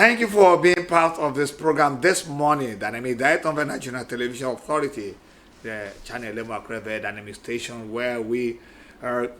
Thank you for being part of this program this morning. Dynamic Diet on the National Television Authority, the channel Nta Akure Dynamic Station, where we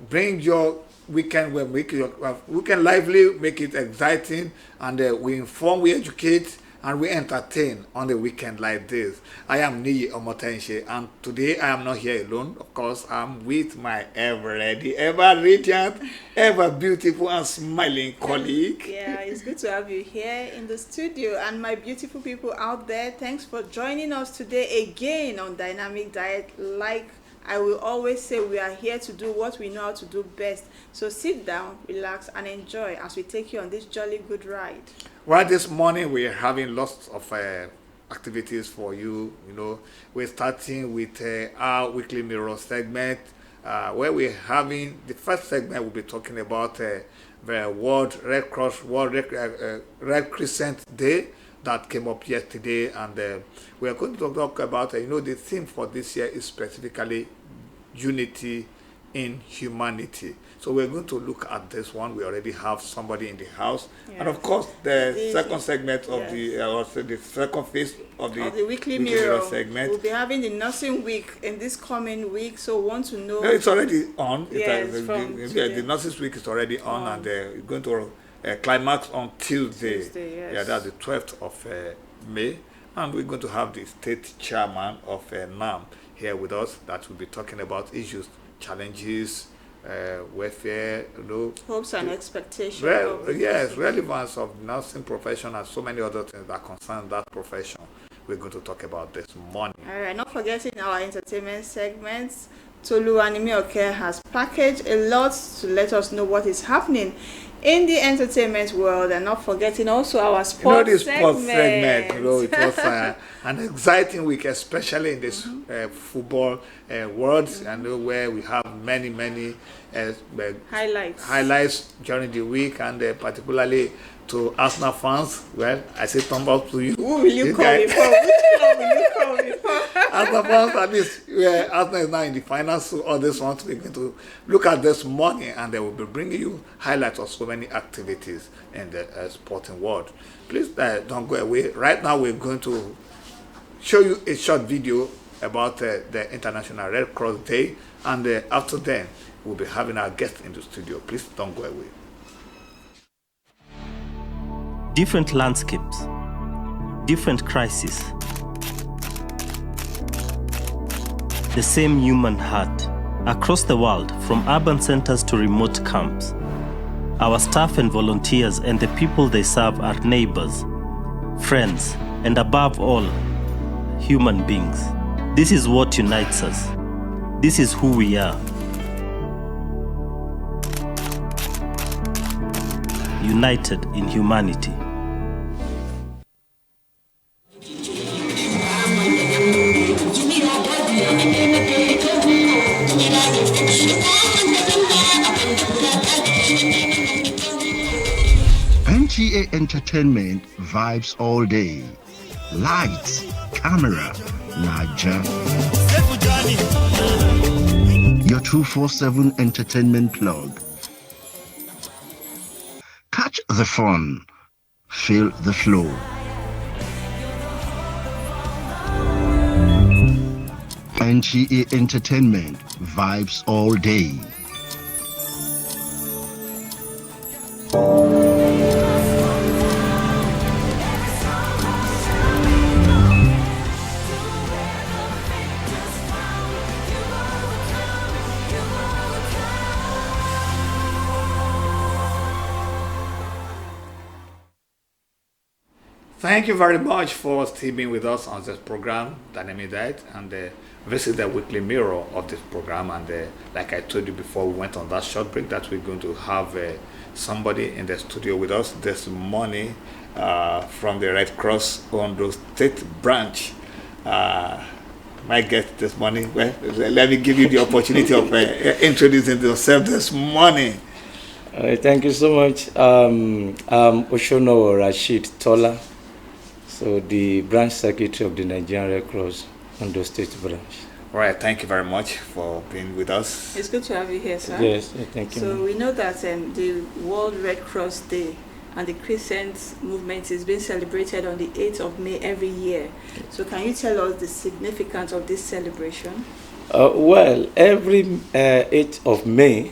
bring your weekend, weekend lively, make it exciting, and we inform, we educate, and we entertain on the weekend like this. I am Nta Akure, and today I am not here alone. Of course, I'm with my ever ready, ever radiant, ever beautiful and smiling colleague. Yeah, it's good to have you here in the studio, and my beautiful people out there. Thanks for joining us today again on Dynamic Diet. Like I will always say, we are here to do what we know how to do best. So sit down, relax, and enjoy as we take you on this jolly good ride. Well, this morning we're having lots of activities for you. You know, we're starting with our weekly mirror segment, where we're having the first segment. We'll be talking about the World Red Cross, Red Crescent Day that came up yesterday, and we are going to talk about the theme for this year is specifically unity in humanity. So we're going to look at this one. We already have somebody in the house, yes. And of course the second segment of the second phase of the weekly mirror segment. We'll be having the nursing week in this coming week, so want to know. No, it's already on. Yes, the nurses week is already on, and it's going to climax on Tuesday. Yes. Yeah, that's the 12th of May, and we're going to have the state chairman of NAM here with us that will be talking about issues, challenges, welfare, hopes and expectations. Yes, relevance of nursing profession and so many other things that concern that profession. We're going to talk about this morning. All right, not forgetting our entertainment segments. Tolu and Nta has packaged a lot to let us know what is happening in the entertainment world, and not forgetting also our sports segment. It was an exciting week, especially in this football world, and where we have many highlights during the week, and particularly to Arsenal fans. Well, I say thumb up to you. Who will you call me for? Which club will you call me for? Arsenal fans, at least Arsenal is now in the finals, so all this ones we're going to look at this morning, and they will be bringing you highlights of so many activities in the sporting world. Please don't go away. Right now we're going to show you a short video about the International Red Cross Day, and after then we'll be having our guest in the studio. Please don't go away. Different landscapes, different crises. The same human heart across the world, from urban centers to remote camps. Our staff and volunteers and the people they serve are neighbors, friends, and above all, human beings. This is what unites us. This is who we are. United in humanity. Nta Entertainment vibes all day. Lights, camera, Naja. Your 247 entertainment plug. Catch the fun. Feel the flow. Nta Entertainment vibes all day. Thank you very much for still being with us on this program, Dynamic Diet, and this is the weekly mirror of this program. And like I told you before we went on that short break, that we're going to have somebody in the studio with us this morning from the Red Cross Ondo State Branch. My guest this morning, well, let me give you the opportunity of introducing yourself this morning. Thank you so much. I'm Oshono Rashid Tola, so the branch secretary of the Nigerian Red Cross Ondo State Branch. All right, thank you very much for being with us. It's good to have you here, sir. Yes, thank you. So we know that the World Red Cross Day and the Crescent movement is being celebrated on the 8th of May every year. So can you tell us the significance of this celebration? Well, every 8th of May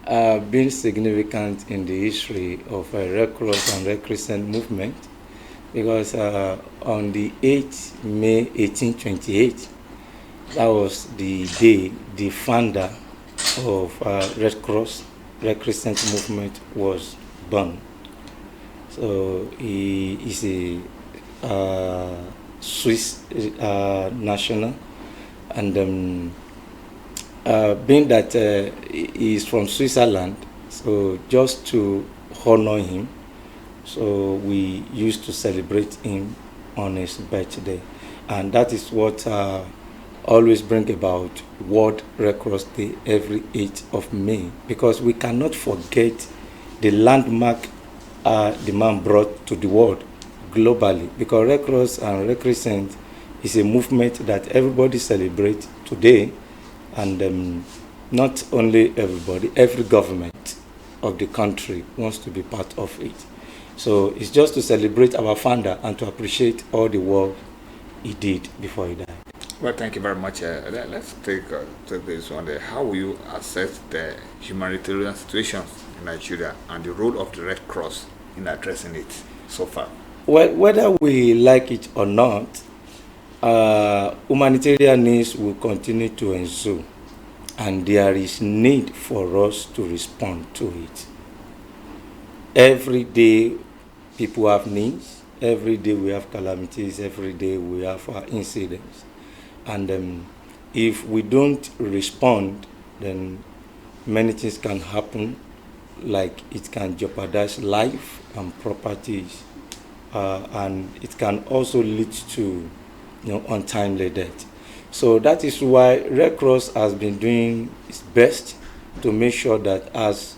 been significant in the history of Red Cross and Red Crescent movement, because on the 8th May 1828, that was the day the founder of Red Cross, Red Crescent movement was born. So he is a Swiss national, and being that he is from Switzerland, so just to honor him, so we used to celebrate him on his birthday, and that is what always bring about World Red Cross Day every 8th of May, because we cannot forget the landmark the man brought to the world globally, because Red Cross and Red Crescent is a movement that everybody celebrates today, and not only everybody, every government of the country wants to be part of it. So it's just to celebrate our founder and to appreciate all the work he did before he died. Well, thank you very much. Let's take this one. How will you assess the humanitarian situations in Nigeria and the role of the Red Cross in addressing it so far? Well, whether we like it or not, humanitarian needs will continue to ensue, and there is need for us to respond to it. Every day people have needs, every day we have calamities, every day we have incidents. And if we don't respond, then many things can happen, like it can jeopardize life and properties, and it can also lead to untimely death. So that is why Red Cross has been doing its best to make sure that as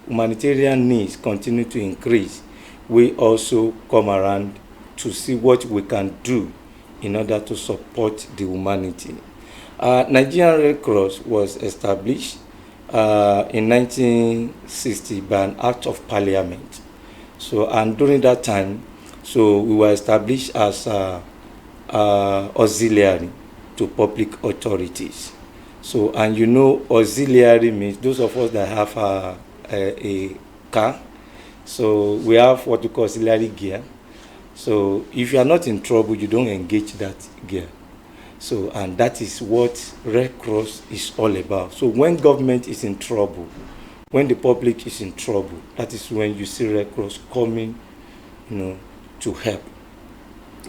humanitarian needs continue to increase, we also come around to see what we can do in order to support the humanity. Nigerian Red Cross was established in 1960 by an act of parliament. So, and during that time, so we were established as auxiliary to public authorities. So, and auxiliary means those of us that have a car, so we have what we call auxiliary gear. So if you are not in trouble, you don't engage that gear. So, and that is what Red Cross is all about. So when government is in trouble, when the public is in trouble, that is when you see Red Cross coming, to help.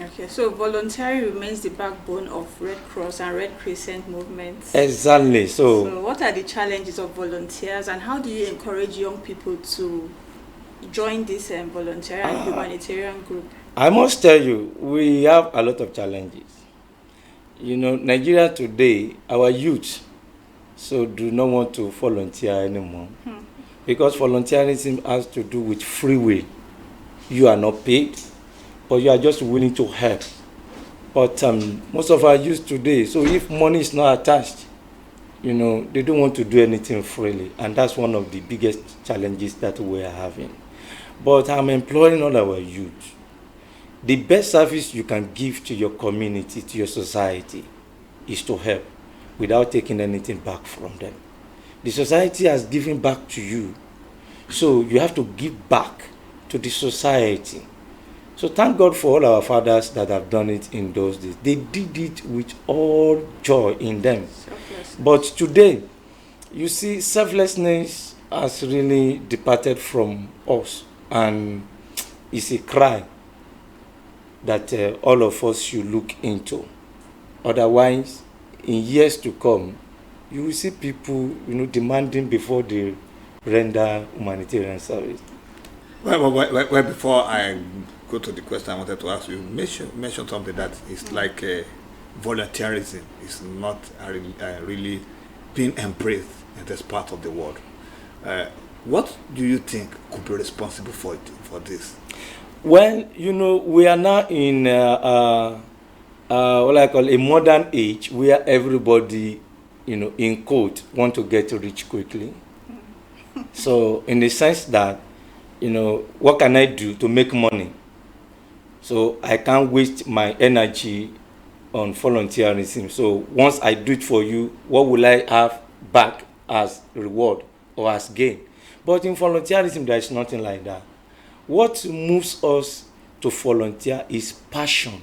Okay, so voluntary remains the backbone of Red Cross and Red Crescent movements. Exactly. So what are the challenges of volunteers, and how do you encourage young people to join this voluntary and humanitarian group? I must tell you, we have a lot of challenges. Nigeria today, our youth, so do not want to volunteer anymore. Because volunteerism has to do with free will. You are not paid, but you are just willing to help. But most of our youth today, so if money is not attached, they don't want to do anything freely. And that's one of the biggest challenges that we are having. But I'm employing all our youth. The best service you can give to your community, to your society, is to help without taking anything back from them. The society has given back to you, so you have to give back to the society. So thank God for all our fathers that have done it in those days. They did it with all joy in them. But today, you see, selflessness has really departed from us, and it's a cry that all of us should look into. Otherwise, in years to come, you will see people, demanding before they render humanitarian service. Well, before I go to the question I wanted to ask you, mention something that is like volunteerism is not really being embraced in this part of the world. What do you think could be responsible for this? Well, we are now in what I call a modern age where everybody, in quote, want to get rich quickly. So in the sense that what can I do to make money? So I can't waste my energy on volunteerism. So once I do it for you, what will I have back as reward or as gain? But in volunteerism, there is nothing like that. What moves us to volunteer is passion.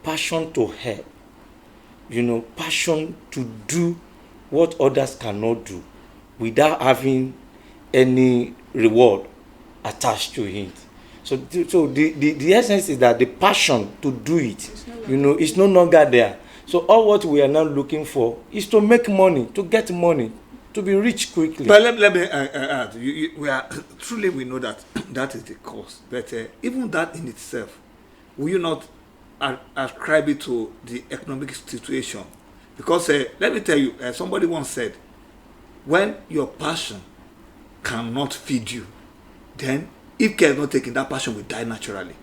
Passion to help. Passion to do what others cannot do without having any reward attached to it. So the essence is that the passion to do it, is no longer there. So all what we are now looking for is to make money, to get money, to be rich quickly. But let me add, we know that that is the cause. But even that in itself, will you not ascribe it to the economic situation? Because let me tell you, somebody once said, when your passion cannot feed you, then if care is not taken, that passion will die naturally.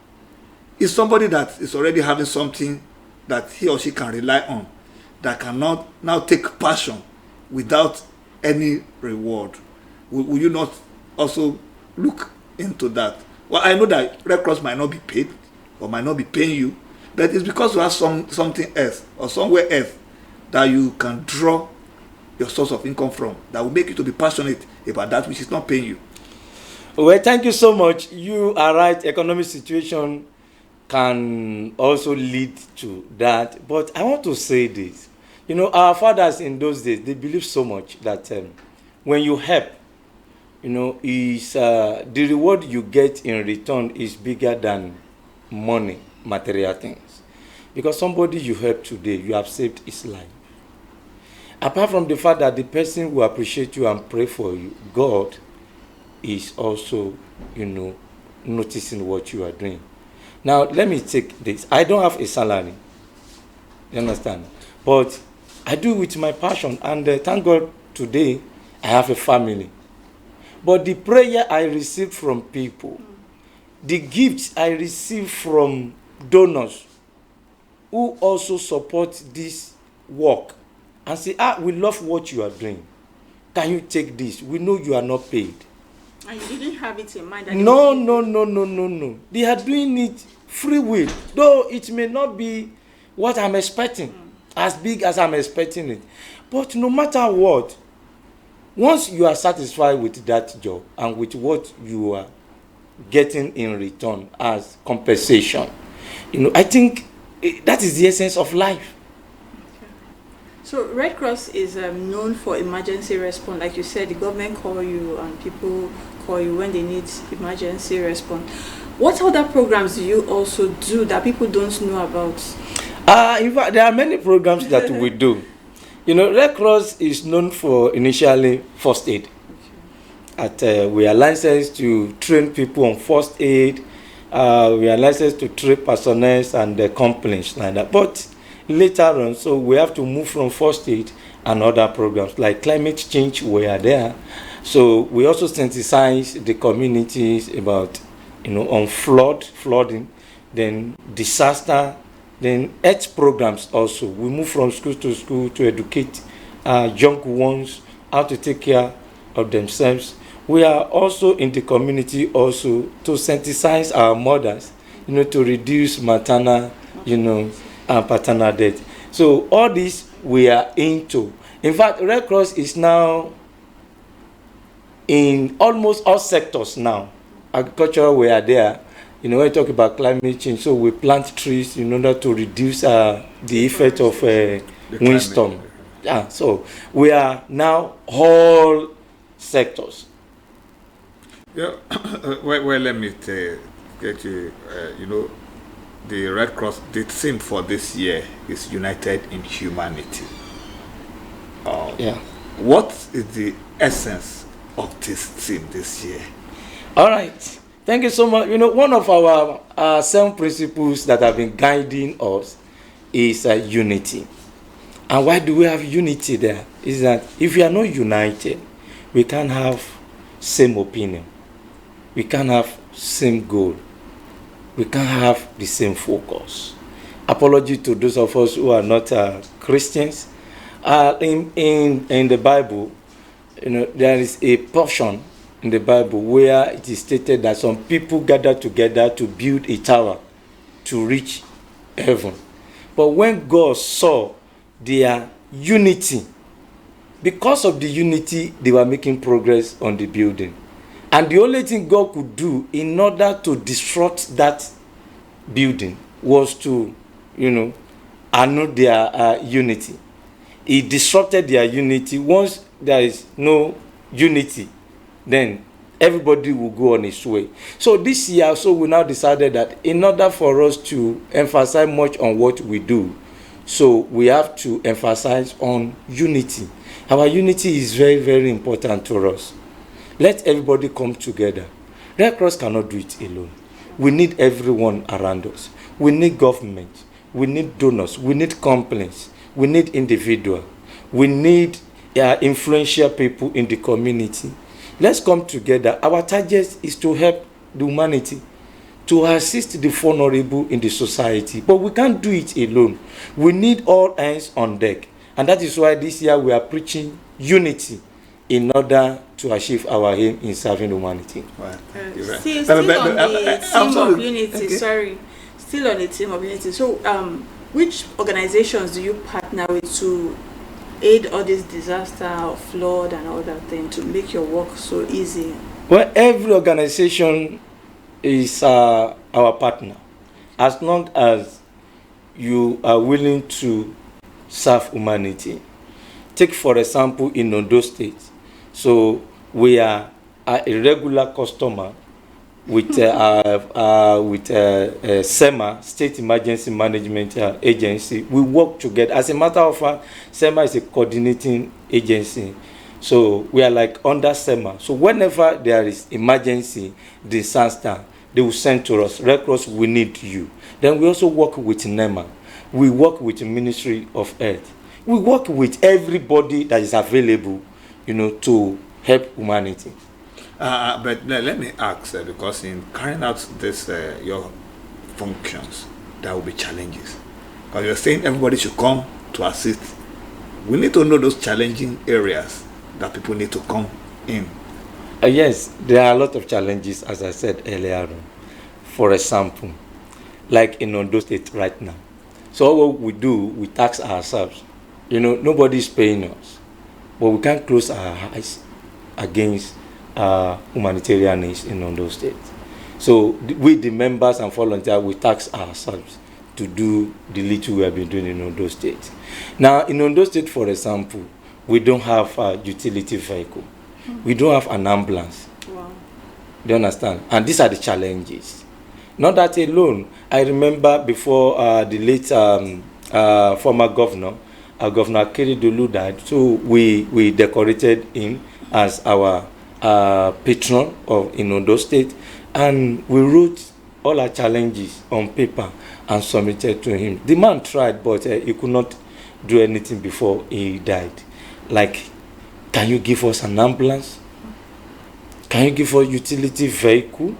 It's somebody that is already having something that he or she can rely on, that cannot now take passion without any reward. Will you not also look into that? Well, I know that Red Cross might not be paid or might not be paying you, but it's because you have something else or somewhere else that you can draw your source of income from, that will make you to be passionate about that which is not paying you. Well, thank you so much. You are right. Economic situation can also lead to that. But I want to say this. Our fathers in those days, they believed so much that when you help, is the reward you get in return is bigger than money, material things. Because somebody you help today, you have saved his life. Apart from the fact that the person will appreciate you and pray for you, God is also, noticing what you are doing. Now, let me take this. I don't have a salary. You understand? But I do it with my passion. And thank God today, I have a family. But the prayer I receive from people, the gifts I receive from donors who also support this work and say, we love what you are doing. Can you take this? We know you are not paid. And you didn't have it in mind? No. They are doing it free will, though it may not be what I'm expecting, as big as I'm expecting it. But no matter what, once you are satisfied with that job and with what you are getting in return as compensation, I think that is the essence of life. So Red Cross is known for emergency response. Like you said, the government call you and people call you when they need emergency response. What other programs do you also do that people don't know about? In fact, there are many programs that we do. Red Cross is known for initially first aid. We are licensed to train people on first aid. We are licensed to train personnel and companies like that. But later on, so we have to move from first aid and other programs like climate change. We are there, so we also sensitize the communities about on flooding, then disaster, then health programs. Also, we move from school to educate young ones how to take care of themselves. We are also in the community also to sensitize our mothers, to reduce maternal, and paternal death. So all this we are into. In fact, Red Cross is now in almost all sectors now. Agriculture, we are there. When we talk about climate change, so we plant trees in order to reduce the effect of windstorm. Yeah, so we are now all sectors. Yeah, well, let me get you, the Red Cross, the theme for this year is United in Humanity. Yeah. What is the essence of this theme this year? All right. Thank you so much. One of our 7 principles that have been guiding us is unity. And why do we have unity there? Is that if we are not united, we can't have same opinion. We can't have same goal. We can't have the same focus. Apology to those of us who are not Christians. In the Bible, there is a portion, in the Bible where it is stated that some people gathered together to build a tower to reach heaven. But when God saw their unity, because of the unity, they were making progress on the building. And the only thing God could do in order to disrupt that building was to, annul their unity. He disrupted their unity. Once there is no unity, then everybody will go on its way. So this year, so we now decided that in order for us to emphasize much on what we do, so we have to emphasize on unity. Our unity is very, very important to us. Let everybody come together. Red Cross cannot do it alone. We need everyone around us. We need government. We need donors. We need companies. We need individuals. We need influential people in the community. Let's come together. Our target is to help the humanity, to assist the vulnerable in the society. But we can't do it alone. We need all hands on deck. And that is why this year we are preaching unity in order to achieve our aim in serving humanity. Still on the theme of unity, okay. Still on the theme of unity. So, which organizations do you partner with to aid all this disaster or flood and all that thing to make your work so easy? Well, every organization is our partner, as long as you are willing to serve humanity. Take for example in Ondo State. So we are a regular customer with SEMA, State Emergency Management Agency. We work together. As a matter of fact, SEMA is a coordinating agency. So we are like under SEMA. So whenever there is emergency, disaster, they will send to us, Red Cross, we need you. Then we also work with NEMA. We work with the Ministry of Health. We work with everybody that is available, to help humanity. But let me ask, because in carrying out this your functions, there will be challenges. Because you're saying everybody should come to assist. We need to know those challenging areas that people need to come in. Yes, there are a lot of challenges, as I said earlier. For example, like in Ondo State right now. So what we do, we tax ourselves. Nobody is paying us, but we can't close our eyes against humanitarian needs in Ondo State. So we, the members and volunteers, we tax ourselves to do the little we have been doing in Ondo State. Now, in Ondo State, for example, we don't have a utility vehicle. We don't have an ambulance. Wow. Do you understand? And these are the challenges. Not that alone. I remember before the late former governor, Governor Keridolu died, so we decorated him as our patron in Ondo State, and we wrote all our challenges on paper and submitted to him. The man tried, but he could not do anything before he died. Like, can you give us an ambulance? Can you give us utility vehicle?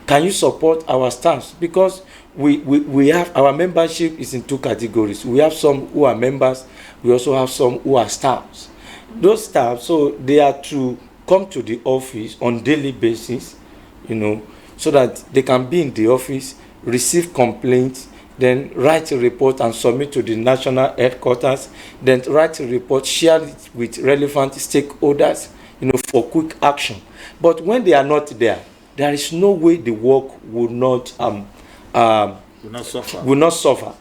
Can you support our staffs? Because we have, our membership is in two categories. We have some who are members. We also have some who are staffs. Those staffs, so they are to come to the office on daily basis, so that they can be in the office, receive complaints, then write a report and submit to the national headquarters, then write a report, share it with relevant stakeholders, for quick action. But when they are not there, there is no way the work will not suffer.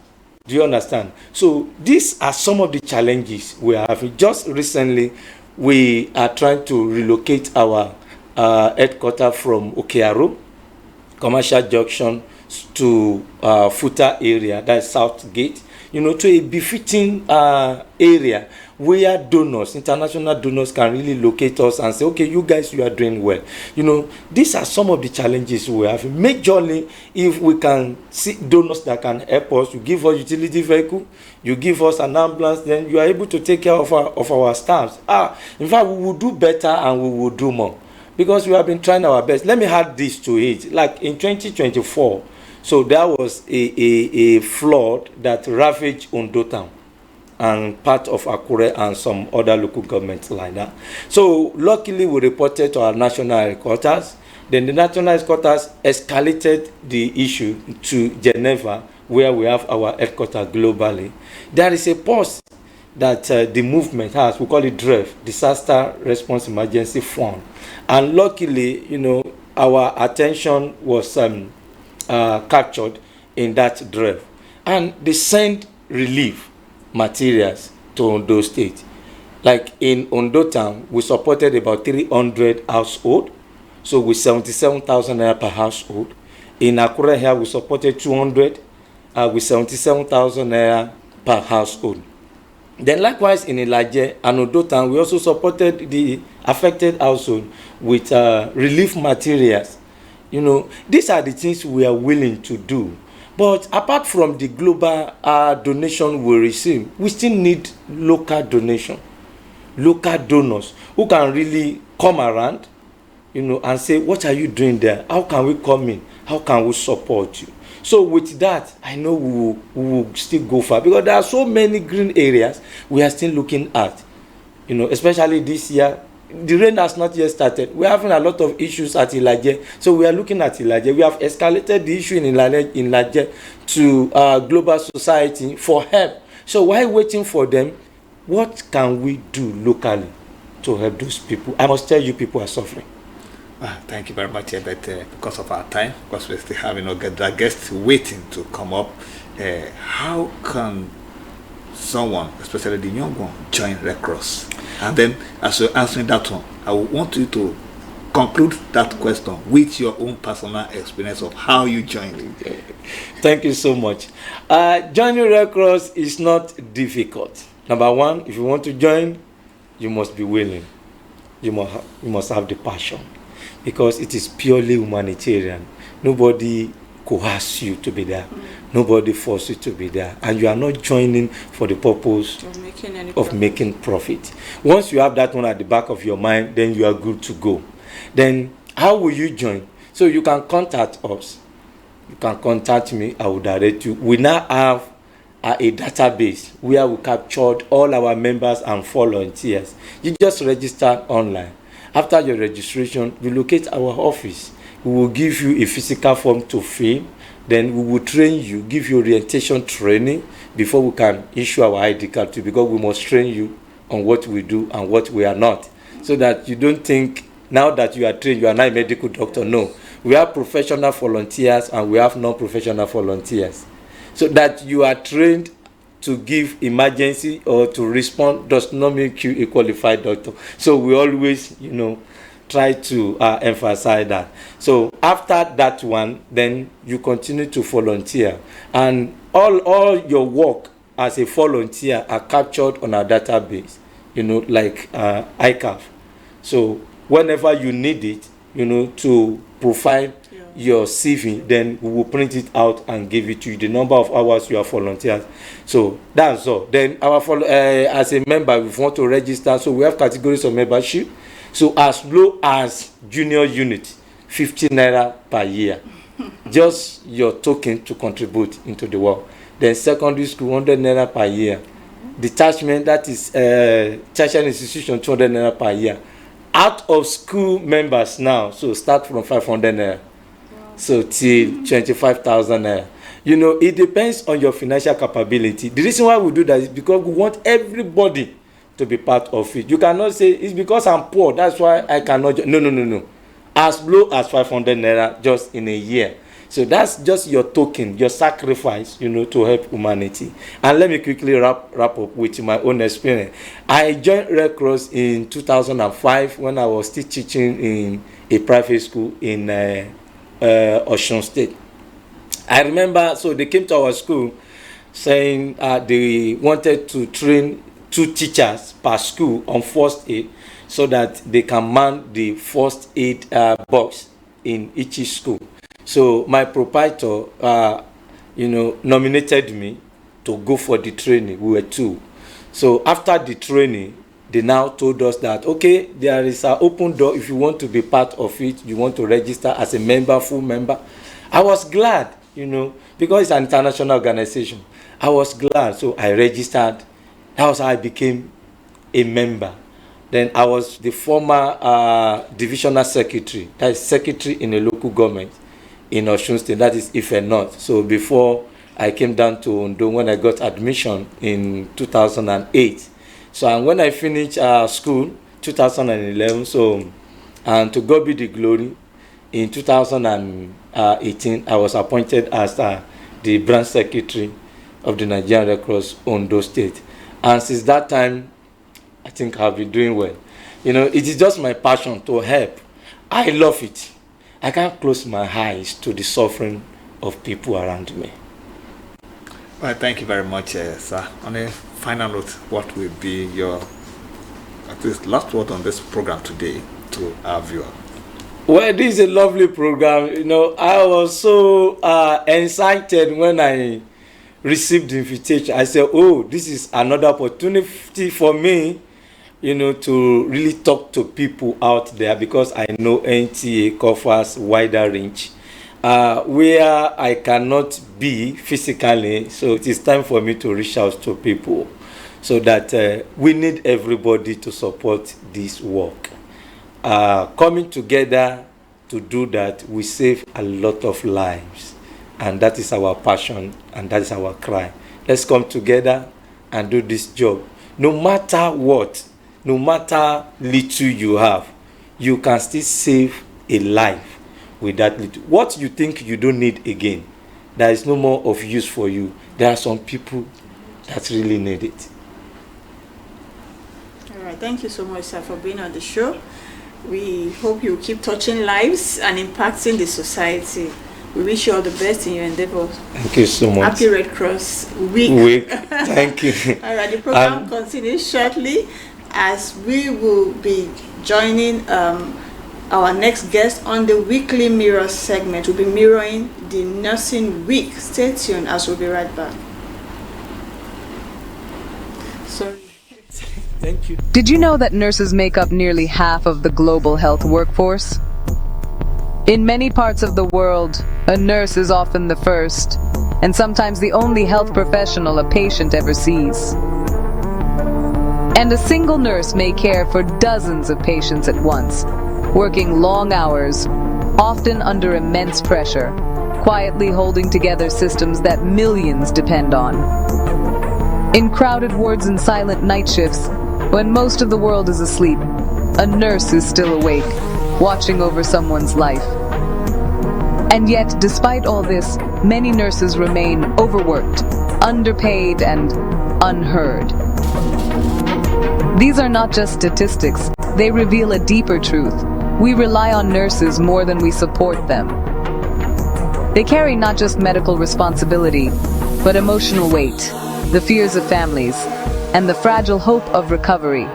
Do you understand? So these are some of the challenges we are having. Just recently, we are trying to relocate our headquarters from Okearo, Commercial Junction, to Futa area, that's South Gate, to a befitting area where donors, international donors, can really locate us and say, okay, you guys, you are doing well. These are some of the challenges we have. Majorly, if we can see donors that can help us, you give us utility vehicle, you give us an ambulance, then you are able to take care of our staffs. In fact, we will do better and we will do more, because we have been trying our best. Let me add this to it. Like in 2024, so there was a flood that ravaged Ondo Town. and part of Akure and some other local governments like that. So luckily we reported to our national headquarters. Then the national headquarters escalated the issue to Geneva, where we have our headquarters globally. There is a pause that the movement has. We call it DREF, Disaster Response Emergency Fund. And luckily, our attention was captured in that DREF. And they sent relief materials to Ondo State. Like in Ondo Town, we supported about 300 households. So with 77,000 naira per household. In Akure here, we supported 200 with 77,000 naira per household. Then likewise in Ilaje and Ondo Town, we also supported the affected household with relief materials. These are the things we are willing to do. But apart from the global donation we receive, we still need local donation, local donors who can really come around, and say, what are you doing there? How can we come in? How can we support you? So with that, I know we will still go far, because there are so many green areas we are still looking at. Especially this year, the rain has not yet started. We're having a lot of issues at Ilaje. So we are looking at Ilaje. We have escalated the issue in Ilaje to global society for help. So while waiting for them, what can we do locally to help those people? I must tell you, people are suffering. Thank you very much, but because of our time, because we still have the guests waiting to come up, how can someone, especially the young one, join Red Cross? And then, as you're answering that one, I want you to conclude that question with your own personal experience of how you joined. Thank you so much. Joining Red Cross is not difficult. Number one, if you want to join, you must be willing. You must have the passion, because it is purely humanitarian. Nobody coerces you to be there. Nobody forces you to be there. And you are not joining for the purpose of making profit. Once you have that one at the back of your mind, then you are good to go. Then how will you join? So you can contact us. You can contact me. I will direct you. We now have a database where we captured all our members and volunteers. You just register online. After your registration, you locate our office. We will give you a physical form to fill. Then we will train you, give you orientation training before we can issue our ID card to you, because we must train you on what we do and what we are not. So that you don't think now that you are trained, you are not a medical doctor. No. We have professional volunteers and we have non-professional volunteers. So that you are trained to give emergency or to respond does not make you a qualified doctor. So we always, try to emphasize that. So after that one, then you continue to volunteer, and all your work as a volunteer are captured on our database, like ICAF. So whenever you need it, to provide your CV, then we will print it out and give it to you, the number of hours you are volunteers. So that's all. Then as a member, we want to register, so we have categories of membership. So as low as junior unit, 50 naira per year, just your token to contribute into the work. Then secondary school, 100 naira per year. Detachment, that is tertiary institution, 200 naira per year. Out of school members now, so start from 500 naira, so till 25,000 naira. It depends on your financial capability. The reason why we do that is because we want everybody to be part of it. You cannot say it's because I'm poor, that's why I cannot. No. As low as 500 naira just in a year. So that's just your token, your sacrifice, to help humanity. And let me quickly wrap up with my own experience. I joined Red Cross in 2005 when I was still teaching in a private school in Osun State. I remember, so they came to our school saying they wanted to train 2 teachers per school on first aid, so that they can man the first aid box in each school. So my proprietor, nominated me to go for the training. We were 2. So after the training, they now told us that, okay, there is an open door. If you want to be part of it, you want to register as a member, full member. I was glad, because it's an international organization. I was glad, so I registered That was how I became a member. Then I was the former divisional secretary, that is secretary in a local government in Osun State, that is Ife North. So before I came down to Ondo when I got admission in 2008. So and when I finished school, 2011, so and to God be the glory, in 2018 I was appointed as the branch secretary of the Nigerian Red Cross Ondo State. And since that time, I think I'll be doing well. You know, it is just my passion to help. I love it. I can't close my eyes to the suffering of people around me. Well, thank you very much, sir. On a final note, what will be your at least last word on this program today to our viewer? Well, this is a lovely program. You know, I was so excited when I received the invitation. I said, oh, this is another opportunity for me, you know, to really talk to people out there, because I know NTA covers wider range where I cannot be physically. So it is time for me to reach out to people, so that we need everybody to support this work. Coming together to do that, we save a lot of lives, and that is our passion and that is our cry. Let's come together and do this job. No matter what, no matter little you have, you can still save a life with that little. What you think you don't need again, there is no more of use for you. There are some people that really need it. All right, thank you so much, sir, for being on the show. We hope you keep touching lives and impacting the society. We wish you all the best in your endeavors. Thank you so much. Happy Red Cross Week. Thank you. All right, the program continues shortly as we will be joining our next guest on the Weekly Mirror segment. We'll be mirroring the Nursing Week. Stay tuned as we'll be right back. Sorry. Thank you. Did you know that nurses make up nearly half of the global health workforce? In many parts of the world, a nurse is often the first, and sometimes the only health professional a patient ever sees. And a single nurse may care for dozens of patients at once, working long hours, often under immense pressure, quietly holding together systems that millions depend on. In crowded wards and silent night shifts, when most of the world is asleep, a nurse is still awake, watching over someone's life. And yet, despite all this, many nurses remain overworked, underpaid, and unheard. These are not just statistics, they reveal a deeper truth. We rely on nurses more than we support them. They carry not just medical responsibility, but emotional weight, the fears of families, and the fragile hope of recovery.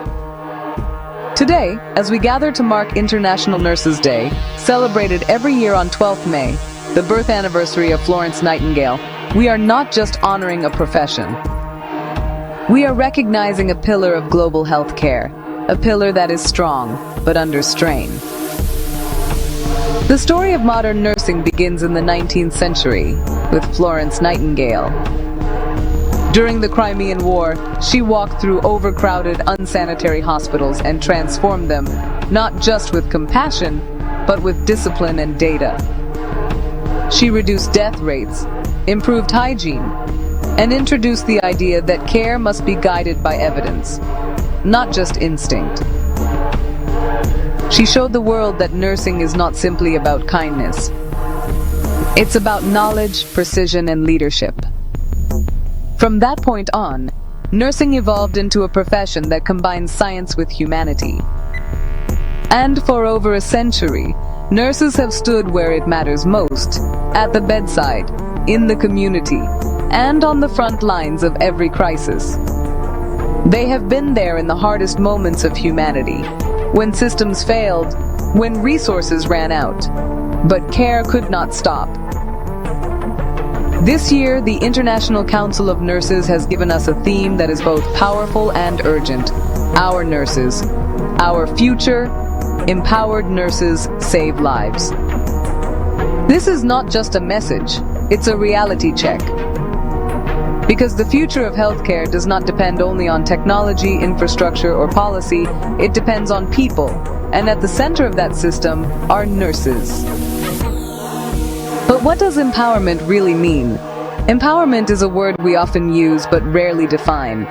Today, as we gather to mark International Nurses Day, celebrated every year on 12th May, the birth anniversary of Florence Nightingale, we are not just honoring a profession. We are recognizing a pillar of global health care, a pillar that is strong, but under strain. The story of modern nursing begins in the 19th century, with Florence Nightingale. During the Crimean War, she walked through overcrowded, unsanitary hospitals and transformed them, not just with compassion, but with discipline and data. She reduced death rates, improved hygiene, and introduced the idea that care must be guided by evidence, not just instinct. She showed the world that nursing is not simply about kindness. It's about knowledge, precision, and leadership. From that point on, nursing evolved into a profession that combines science with humanity. And for over a century, nurses have stood where it matters most, at the bedside, in the community, and on the front lines of every crisis. They have been there in the hardest moments of humanity, when systems failed, when resources ran out, but care could not stop. This year, the International Council of Nurses has given us a theme that is both powerful and urgent. Our nurses. Our future. Empowered nurses save lives. This is not just a message, it's a reality check. Because the future of healthcare does not depend only on technology, infrastructure, or policy, it depends on people. And at the center of that system are nurses. But what does empowerment really mean? Empowerment is a word we often use but rarely define.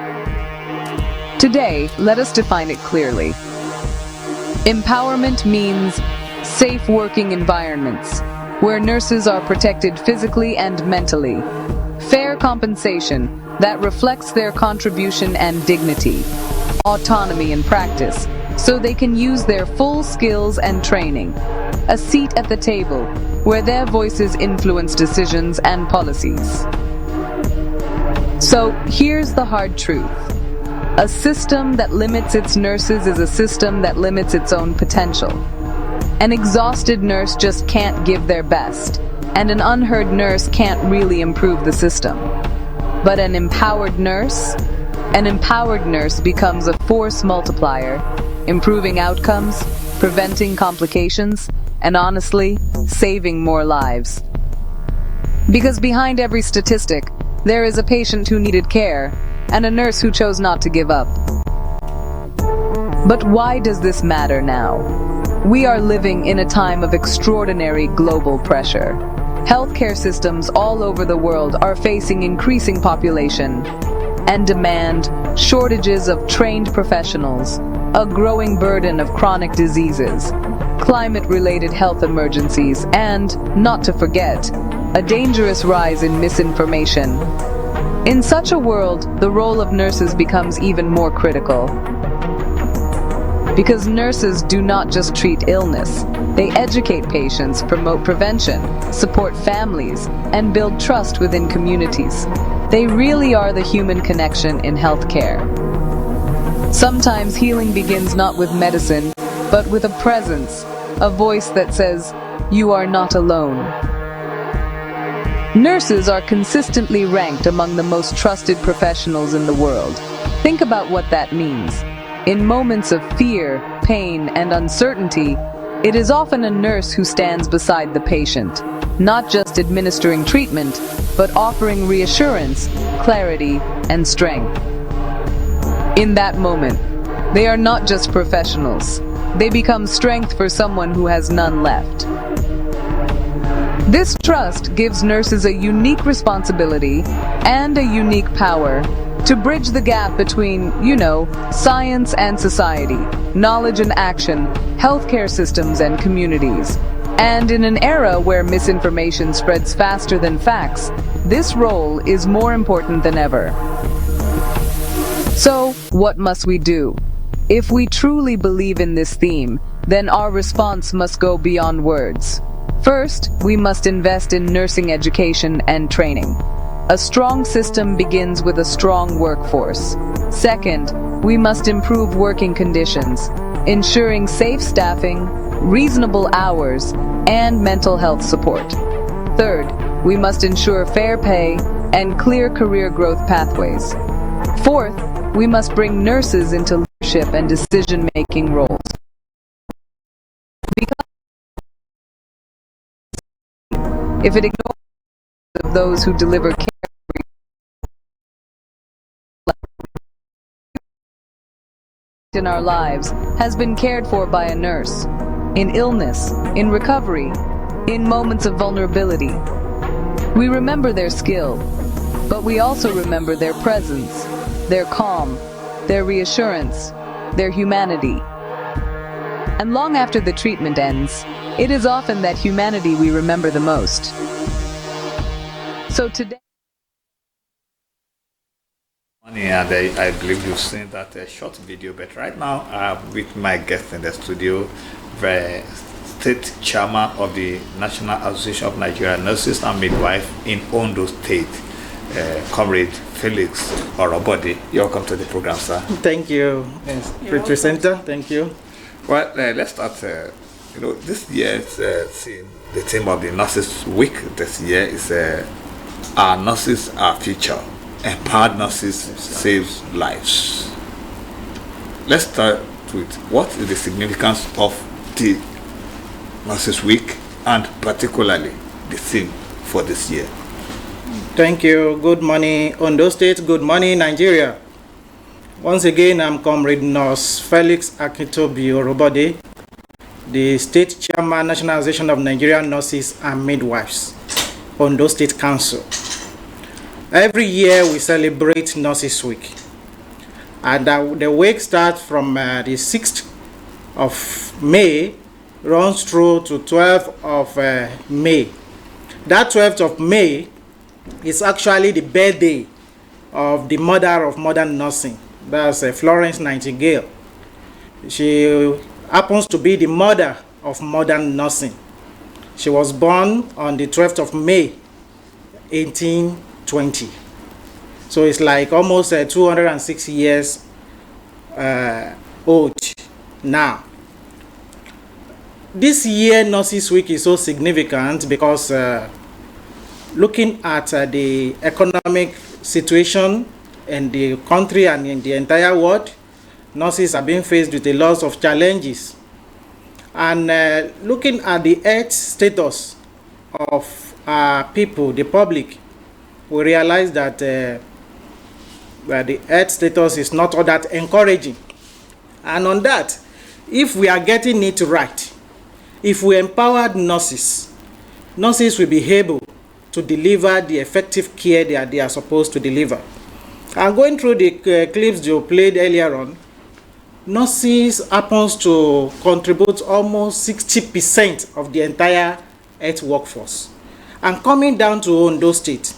Today, let us define it clearly. Empowerment means safe working environments, where nurses are protected physically and mentally. Fair compensation that reflects their contribution and dignity. Autonomy in practice, so they can use their full skills and training. A seat at the table, where their voices influence decisions and policies. So, here's the hard truth. A system that limits its nurses is a system that limits its own potential. An exhausted nurse just can't give their best, and an unheard nurse can't really improve the system. But an empowered nurse becomes a force multiplier, improving outcomes, preventing complications, and honestly, saving more lives. Because behind every statistic, there is a patient who needed care, and a nurse who chose not to give up. But why does this matter now? We are living in a time of extraordinary global pressure. Healthcare systems all over the world are facing increasing population and demand, shortages of trained professionals, a growing burden of chronic diseases, climate-related health emergencies, and, not to forget, a dangerous rise in misinformation. In such a world, the role of nurses becomes even more critical. Because nurses do not just treat illness, they educate patients, promote prevention, support families, and build trust within communities. They really are the human connection in healthcare. Sometimes healing begins not with medicine, but with a presence, a voice that says, "You are not alone." Nurses are consistently ranked among the most trusted professionals in the world. Think about what that means. In moments of fear, pain, and uncertainty, it is often a nurse who stands beside the patient, not just administering treatment, but offering reassurance, clarity, and strength. In that moment, they are not just professionals. They become strength for someone who has none left. This trust gives nurses a unique responsibility and a unique power to bridge the gap between, science and society, knowledge and action, healthcare systems and communities. And in an era where misinformation spreads faster than facts, this role is more important than ever. So, what must we do? If we truly believe in this theme, then our response must go beyond words. First, we must invest in nursing education and training. A strong system begins with a strong workforce. Second, we must improve working conditions, ensuring safe staffing, reasonable hours, and mental health support. Third, we must ensure fair pay and clear career growth pathways. Fourth, we must bring nurses into leadership and decision-making roles. If it ignores those who deliver care in our lives has been cared for by a nurse, in illness, in recovery, in moments of vulnerability. We remember their skill, but we also remember their presence, their calm, their reassurance, their humanity. And long after the treatment ends, it is often that humanity we remember the most. So today, And I believe you've seen that short video, but right now I'm with my guest in the studio, the state chairman of the National Association of Nigerian Nurses and Midwives in Ondo State, Comrade Felix Orobode. You're welcome to the program, sir. Thank you, presenter. Thank you. Well, let's start. This year's the theme of the Nurses Week this year is Our Nurses, Our Future. Empowered nurses saves lives. Let's start with what is the significance of the Nurses Week and particularly the theme for this year. Thank you. Good morning, Ondo State. Good morning, Nigeria. Once again, I'm Comrade Nurse Felix Akintobi Orobode, the State Chairman, Nationalization of Nigerian Nurses and Midwives, Ondo State Council. Every year we celebrate Nurses Week. And the week starts from the 6th of May, runs through to 12th of May. That 12th of May is actually the birthday of the mother of modern nursing. That's Florence Nightingale. She happens to be the mother of modern nursing. She was born on the 12th of May, 1820. So it's like almost 206 years old now. This year, Nurses Week is so significant because looking at the economic situation in the country and in the entire world, nurses are being faced with a lot of challenges. And looking at the health status of people, the public, we realize that the health status is not all that encouraging. And on that, if we are getting it right, if we empowered nurses, nurses will be able to deliver the effective care that they are supposed to deliver. And going through the clips you played earlier on, nurses happens to contribute almost 60% of the entire health workforce. And coming down to Ondo State,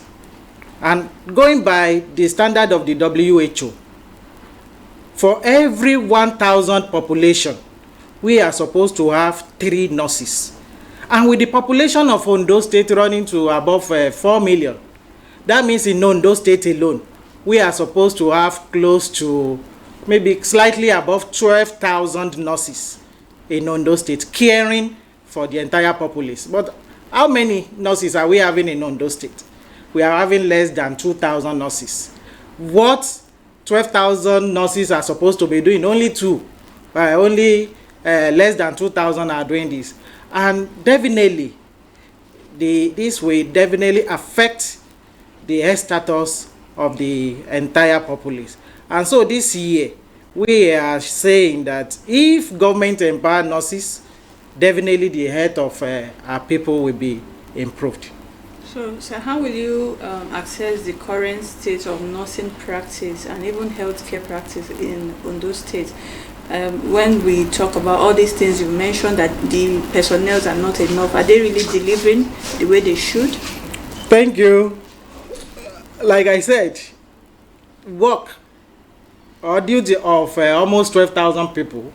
and going by the standard of the WHO, for every 1,000 population, we are supposed to have 3 nurses. And with the population of Ondo State running to above 4 million, that means in Ondo State alone, we are supposed to have close to maybe slightly above 12,000 nurses in Ondo State caring for the entire populace. But how many nurses are we having in Ondo State? We are having less than 2,000 nurses. What 12,000 nurses are supposed to be doing? Only less than 2,000 are doing this. And definitely, this will definitely affect the health status of the entire populace. And so this year, we are saying that if government empower nurses, definitely the health of our people will be improved. So how will you access the current state of nursing practice and even healthcare practice in Ondo State? When we talk about all these things you mentioned, that the personnel are not enough, are they really delivering the way they should? Thank you. Like I said, work or duty of almost 12,000 people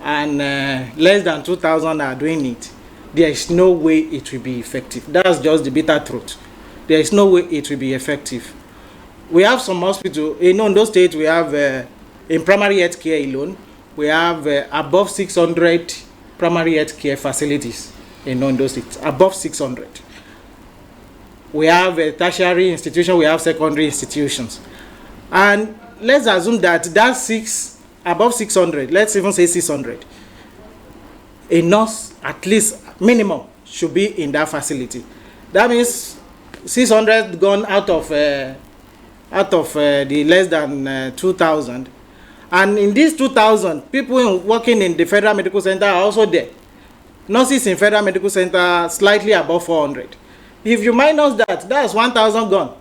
and less than 2,000 are doing it. There is no way it will be effective. That's just the bitter truth. There is no way it will be effective. We have some hospitals in Ondo State. We have in primary health care alone, we have above 600 primary health care facilities in Ondo State. Above 600. We have a tertiary institution. We have secondary institutions, and let's assume that that's above 600. Let's even say 600. A nurse, at least minimum, should be in that facility. That means 600 gone out of the less than 2,000. And in these 2,000, people working in the Federal Medical Center are also there. Nurses in Federal Medical Center slightly above 400. If you minus that, that's 1,000 gone.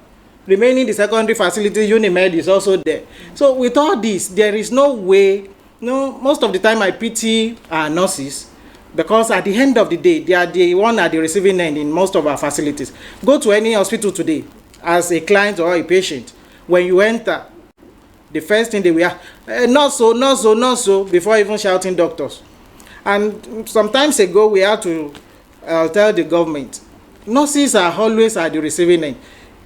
Remaining the secondary facility, Unimed is also there. So with all this, there is no way. Most of the time I pity our nurses, because at the end of the day, they are the one at the receiving end in most of our facilities. Go to any hospital today as a client or a patient. When you enter, the first thing they will ask, not so, before even shouting doctors. And some times ago, we had to tell the government, nurses are always at the receiving end.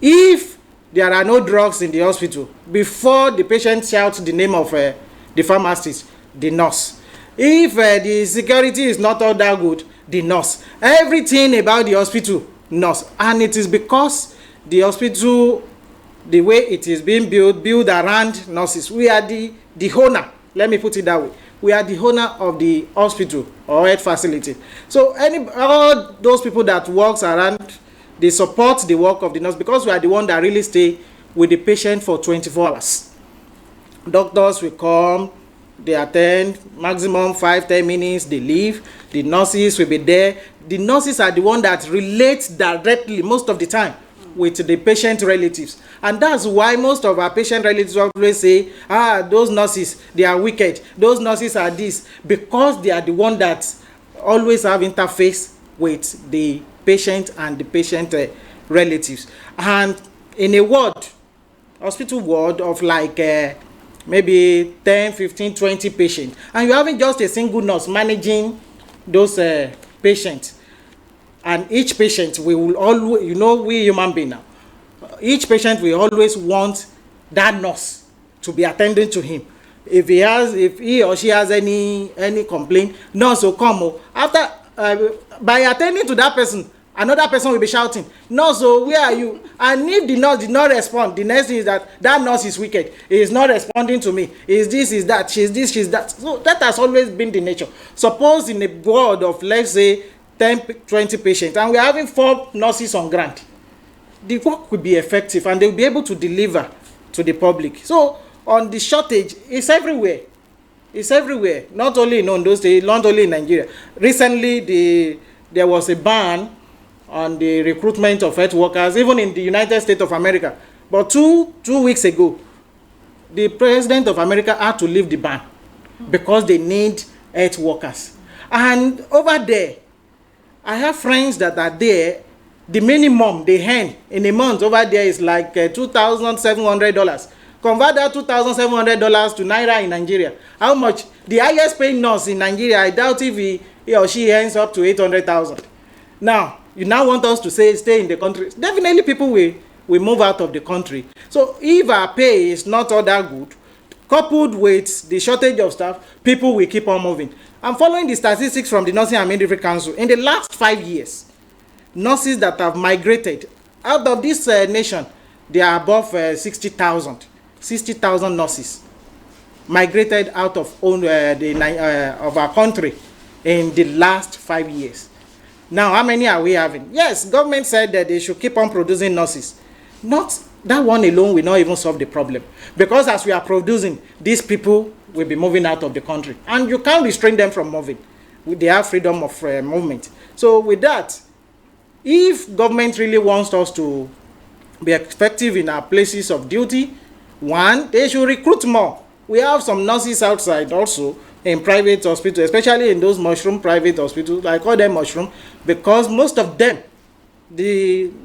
If there are no drugs in the hospital, before the patient shouts the name of the pharmacist, the nurse. If the security is not all that good, the nurse. Everything about the hospital, nurse. And it is because the hospital, the way it is being built around nurses. We are the owner. Let me put it that way. We are the owner of the hospital or health facility. So all those people that works around They support the work of the nurse because we are the one that really stay with the patient for 24 hours. Doctors will come, they attend, maximum 5-10 minutes, they leave. The nurses will be there. The nurses are the one that relate directly most of the time with the patient relatives. And that's why most of our patient relatives always say, those nurses, they are wicked. Those nurses are this. Because they are the one that always have interface with the patient and the patient relatives. And in a ward, hospital ward of like maybe 10, 15, 20 patients, and you're having just a single nurse managing those patients, and each patient, we will always, we human being now, each patient will always want that nurse to be attending to him. If he or she has any complaint, nurse will come. After by attending to that person, another person will be shouting, "Nurse, where are you?" And if the nurse did not respond, the next thing is that nurse is wicked. He is not responding to me. Is this, is that, she's this, she's that. So that has always been the nature. Suppose in a ward of, let's say, 10, 20 patients, and we're having 4 nurses on ground, the work will be effective and they'll be able to deliver to the public. So on the shortage, it's everywhere. It's everywhere, not only in Ondo State, not only in Nigeria. Recently, there was a ban on the recruitment of health workers, even in the United States of America. But two weeks ago, the President of America had to lift the ban because they need health workers. And over there, I have friends that are there. The minimum they earn in a month over there is like $2,700. Convert that $2,700 to Naira in Nigeria. How much? The highest paying nurse in Nigeria, I doubt if he or she earns up to 800,000. Now, you now want us to say stay in the country. Definitely people will move out of the country. So if our pay is not all that good, coupled with the shortage of staff, people will keep on moving. I'm following the statistics from the Nursing and Midwifery Council. In the last 5 years, nurses that have migrated out of this nation, they are above 60,000. 60,000 nurses migrated out of our country in the last 5 years. Now, how many are we having? Yes, government said that they should keep on producing nurses. Not that one alone will not even solve the problem. Because as we are producing, these people will be moving out of the country. And you can't restrain them from moving. They have freedom of movement. So with that, if government really wants us to be effective in our places of duty, one, they should recruit more. We have some nurses outside also in private hospitals, especially in those mushroom private hospitals. I call them mushroom because most of them,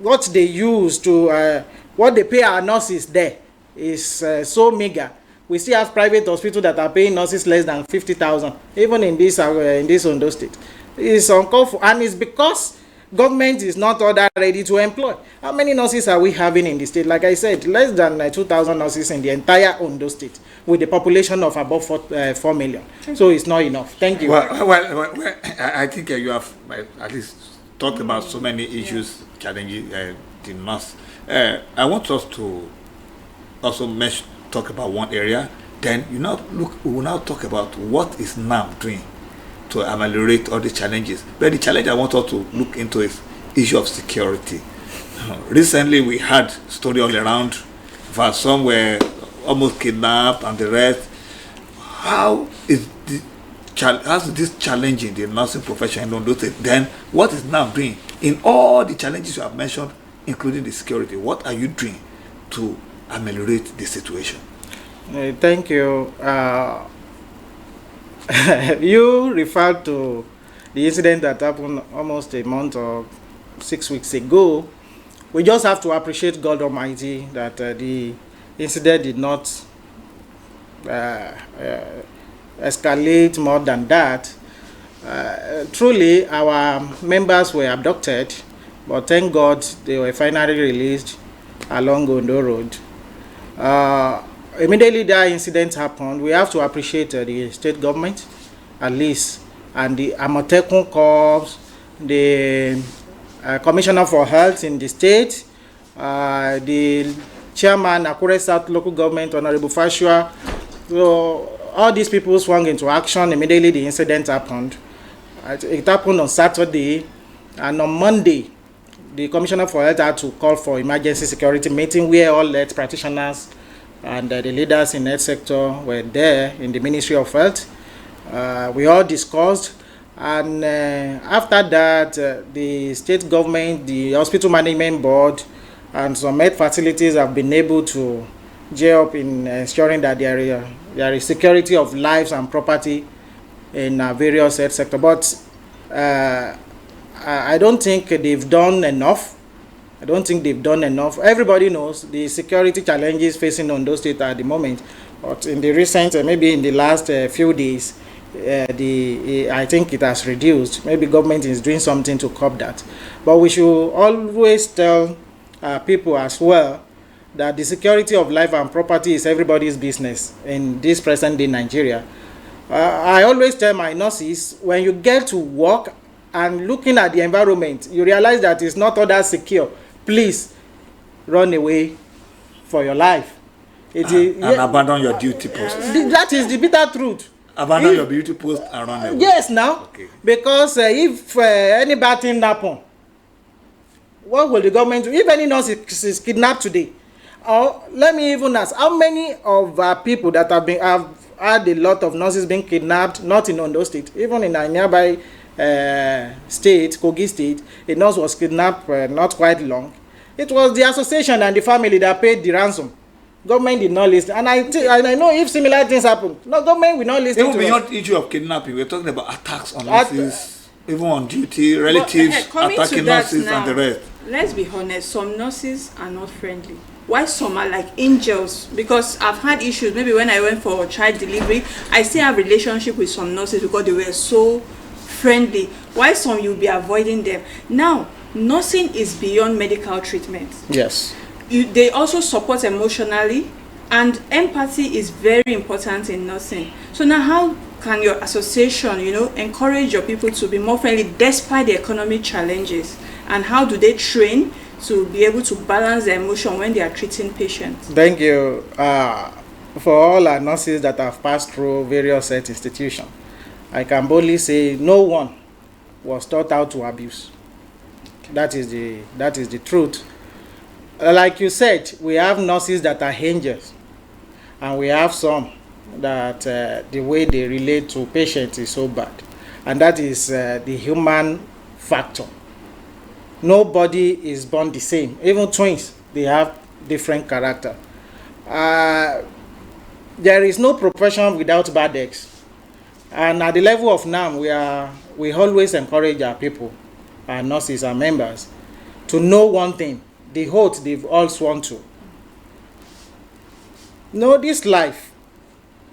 what they use to, what they pay our nurses there is so meager. We still have private hospitals that are paying nurses less than 50,000, even in this Ondo State. It's uncalled for, and it's because government is not all that ready to employ. How many nurses are we having in the state? Like I said, less than 2,000 nurses in the entire Ondo State, with a population of above 4 million. So it's not enough. Thank you. Well, I think you have at least talked about so many issues challenging the nurse. I want us to also talk about one area. Then we will now talk about what is NAM doing to ameliorate all the challenges. But the challenge I want us to look into is issue of security. Recently, we had story all around, for some were almost kidnapped and the rest. How is this challenging the nursing profession in Ondo State? Then, what is NAM doing in all the challenges you have mentioned, including the security? What are you doing to ameliorate the situation? Thank you. You referred to the incident that happened almost a month or 6 weeks ago. We just have to appreciate God Almighty that the incident did not escalate more than that. Truly, our members were abducted, but thank God they were finally released along Ondo Road. Immediately that incident happened, we have to appreciate the state government, at least, and the Amotekun Corps, the Commissioner for Health in the state, the Chairman, Akure South Local Government, Honorable Fashua. So all these people swung into action immediately the incident happened. It happened on Saturday, and on Monday, the Commissioner for Health had to call for emergency security meeting where all health practitioners and the leaders in health sector were there in the Ministry of Health. We all discussed, and after that, the state government, the hospital management board, and some health facilities have been able to gear up in ensuring that there is security of lives and property in various health sectors. But I don't think they've done enough. Everybody knows the security challenges facing on those states at the moment. But in the recent, maybe in the last few days, I think it has reduced. Maybe government is doing something to curb that. But we should always tell people as well that the security of life and property is everybody's business in this present day Nigeria. I always tell my nurses, when you get to work and looking at the environment, you realize that it's not all that secure, please run away for your life. And abandon your duty post. That is the bitter truth. Abandon your duty post and run away. Yes, now. Okay. Because if any bad thing happen, what will the government do? If any nurse is kidnapped today, or let me even ask, how many of our people that have had a lot of nurses being kidnapped, not in Ondo State, even in a nearby state, Kogi State, a nurse was kidnapped not quite long. It was the association and the family that paid the ransom. Government did not listen, and I know if similar things happen, no, government will not listen. Even to beyond us. issue of kidnapping, we're talking about attacks on nurses, even on duty, relatives attacking nurses now, and the rest. Let's be honest, some nurses are not friendly. Why some are like angels? Because I've had issues, maybe when I went for child delivery, I still have relationship with some nurses because they were so friendly. Why some you'll be avoiding them? Now, nursing is beyond medical treatment. Yes. They also support emotionally, and empathy is very important in nursing. So now how can your association, encourage your people to be more friendly despite the economic challenges? And how do they train to be able to balance their emotion when they are treating patients? Thank you. For all our nurses that have passed through various health institutions, I can boldly say no one was taught how to abuse. That is the truth. Like you said, we have nurses that are angels, and we have some that the way they relate to patients is so bad, and that is the human factor. Nobody is born the same. Even twins, they have different character. There is no profession without bad eggs, and at the level of NAM, we always encourage our people, our nurses, our members, to know one thing: the oath they've all sworn to. Know this life,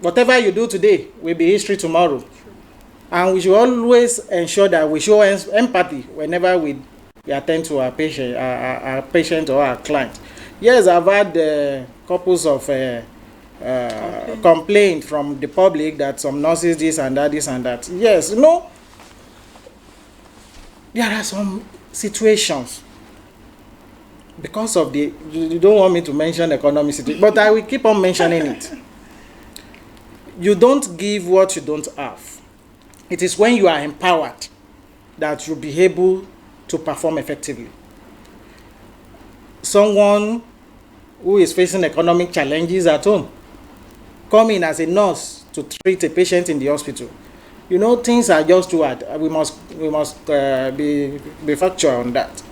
whatever you do today will be history tomorrow. And we should always ensure that we show empathy whenever we attend to our patient or our client. Yes, I've had couples of complaints from the public that some nurses this and that. Yes, there are some situations. Because of you don't want me to mention economic situation, but I will keep on mentioning it. You don't give what you don't have. It is when you are empowered that you'll be able to perform effectively. Someone who is facing economic challenges at home, come in as a nurse to treat a patient in the hospital. Things are just too hard. We must be factual on that.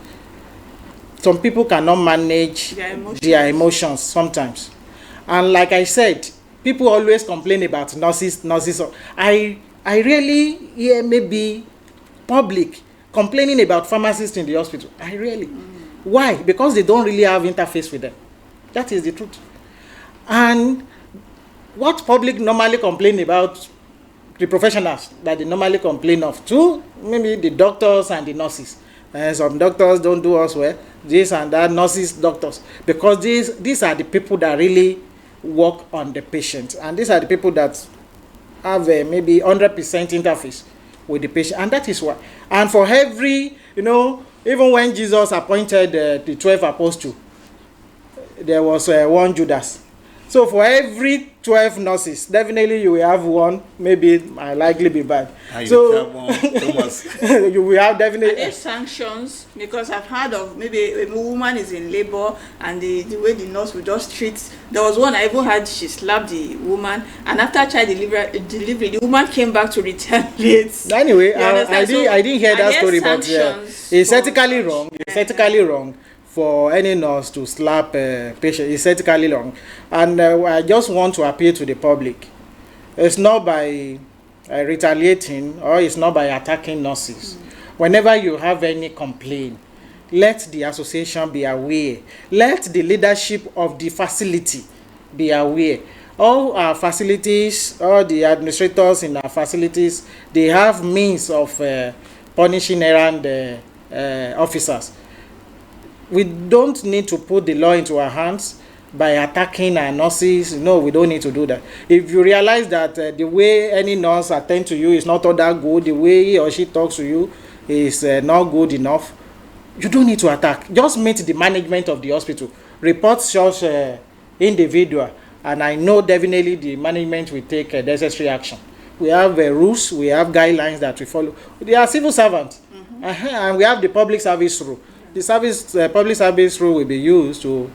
Some people cannot manage their emotions sometimes. And like I said, people always complain about nurses. I really hear maybe public complaining about pharmacists in the hospital. Why? Because they don't really have interface with them. That is the truth. And what public normally complain about, the professionals that they normally complain of too, maybe the doctors and the nurses. Some doctors don't do us well, this and that, nurses, doctors, because these are the people that really work on the patient, and these are the people that have maybe 100% interface with the patient, and that is why. And for every, even when Jesus appointed the 12 apostles, there was one Judas. So for every 12 nurses, definitely you will have one, maybe it might likely be bad. And So you have one, Thomas. you will have Are definitely. there sanctions? Because I've heard of maybe a woman is in labor and the way the nurse will just treat. There was one I even heard she slapped the woman, and after child delivery, the woman came back to retaliate. Anyway, You understand? So, I didn't hear are that there story, but sanctions it's for ethically such? wrong. It's ethically wrong for any nurse to slap a patient. It's ethically wrong, and I just want to appeal to the public. It's not by retaliating, or it's not by attacking nurses. Whenever you have any complaint, let the association be aware. Let the leadership of the facility be aware. All our facilities, all the administrators in our facilities, they have means of punishing errand officers. We don't need to put the law into our hands by attacking our nurses. No, we don't need to do that. If you realize that the way any nurse attend to you is not all that good, the way he or she talks to you is not good enough, you don't need to attack. Just meet the management of the hospital, report such individual, and I know definitely the management will take necessary action. We have rules, we have guidelines that we follow. They are civil servants, and we have the public service rule. The public service rule will be used to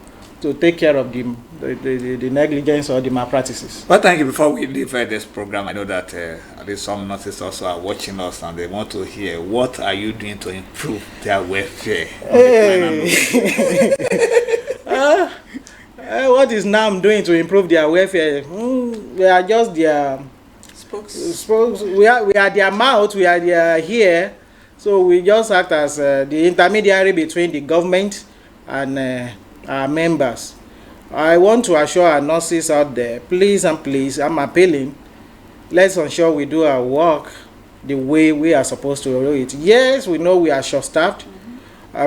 take care of the negligence or the malpractices. Well, thank you. Before we leave this program, I know that at least some nurses also are watching us and they want to hear what are you doing to improve their welfare. What is NAM doing to improve their welfare? We are just their spokes. We are their mouth, we are their ear. So we just act as the intermediary between the government and our members. I want to assure our nurses out there, please and please, I'm appealing, let's ensure we do our work the way we are supposed to do it. Yes, we know we are short-staffed.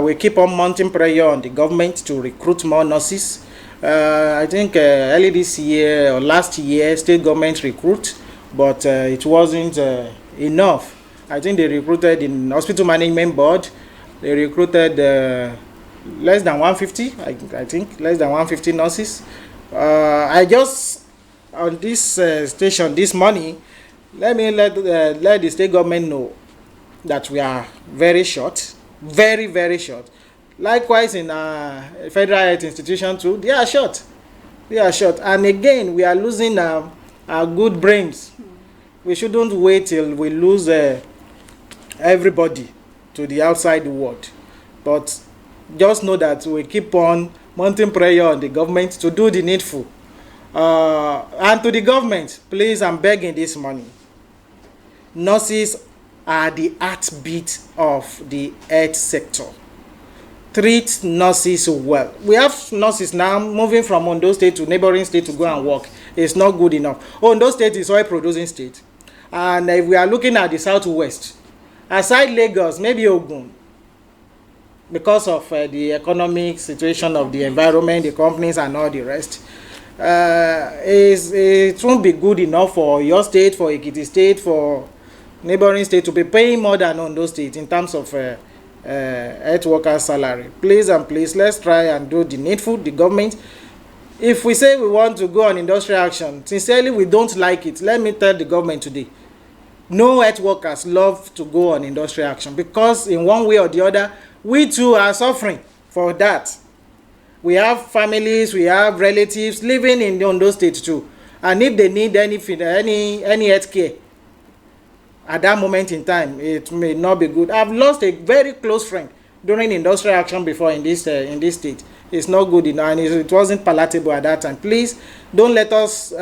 We keep on mounting pressure on the government to recruit more nurses. I think early this year or last year, state government recruit, but it wasn't enough. I think they recruited in hospital management board. They recruited less than 150. I think less than 150 nurses. I just on this station this morning. Let me let the state government know that we are very short, very very short. Likewise in federal health institution too, they are short. They are short, and again we are losing our good brains. We shouldn't wait till we lose everybody to the outside world, but just know that we keep on mounting pressure on the government to do the needful. And to the government, please, I'm begging this morning. Nurses are the heartbeat of the health sector. Treat nurses well. We have nurses now moving from Ondo State to neighboring state to go and work. It's not good enough. Ondo State is oil producing state. And if we are looking at the southwest, aside Lagos, maybe Ogun, because of the economic situation of the environment, the companies and all the rest, it won't be good enough for your state, for Ekiti State, for neighboring state to be paying more than Ondo State in terms of health workers' salary. Please and please, let's try and do the needful, the government. If we say we want to go on industrial action, sincerely we don't like it. Let me tell the government today, no health workers love to go on industrial action, because in one way or the other, we too are suffering for that. We have families, we have relatives living in Ondo State too, and if they need any health care at that moment in time, it may not be good. I've lost a very close friend during industrial action before in this state. It's not good enough, and it wasn't palatable at that time. Please don't let us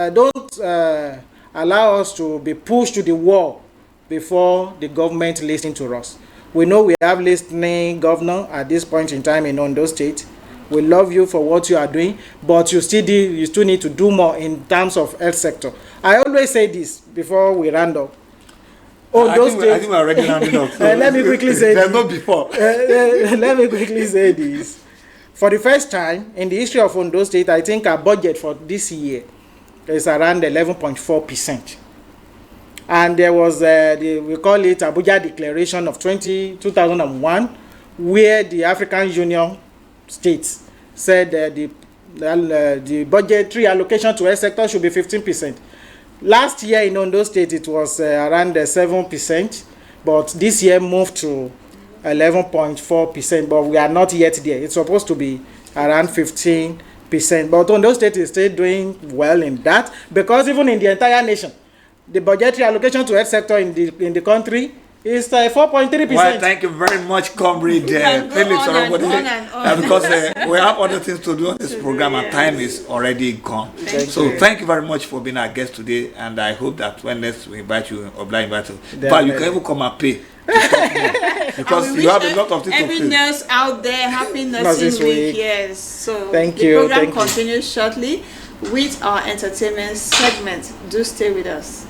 allow us to be pushed to the wall before the government listens to us. We know we have listening governor at this point in time in Ondo State. We love you for what you are doing, but you still need to do more in terms of health sector. I always say this before we round up. I think we're already rounding up. So let me quickly say there's no before. Let me quickly say this. For the first time in the history of Ondo State, I think our budget for this year is around 11.4%. And there was, we call it Abuja Declaration of 2001, where the African Union states said the budgetary allocation to health sector should be 15%. Last year in Ondo State, it was around 7%, but this year moved to 11.4%, but we are not yet there. It's supposed to be around 15%, but Ondo State is still doing well in that, because even in the entire nation, the budgetary allocation to health sector in the country is 4.3%. Well, thank you very much, Comrade Felix. Because we have other things to do on this program, and time is already gone. Thank you very much for being our guest today, and I hope that when next we invite you, or blind invite you, but you can even come and pay. Because you have a lot of things to every pay. nurse out there, happy nursing week. Yes. So thank the you. program continues shortly with our entertainment segment. Do stay with us.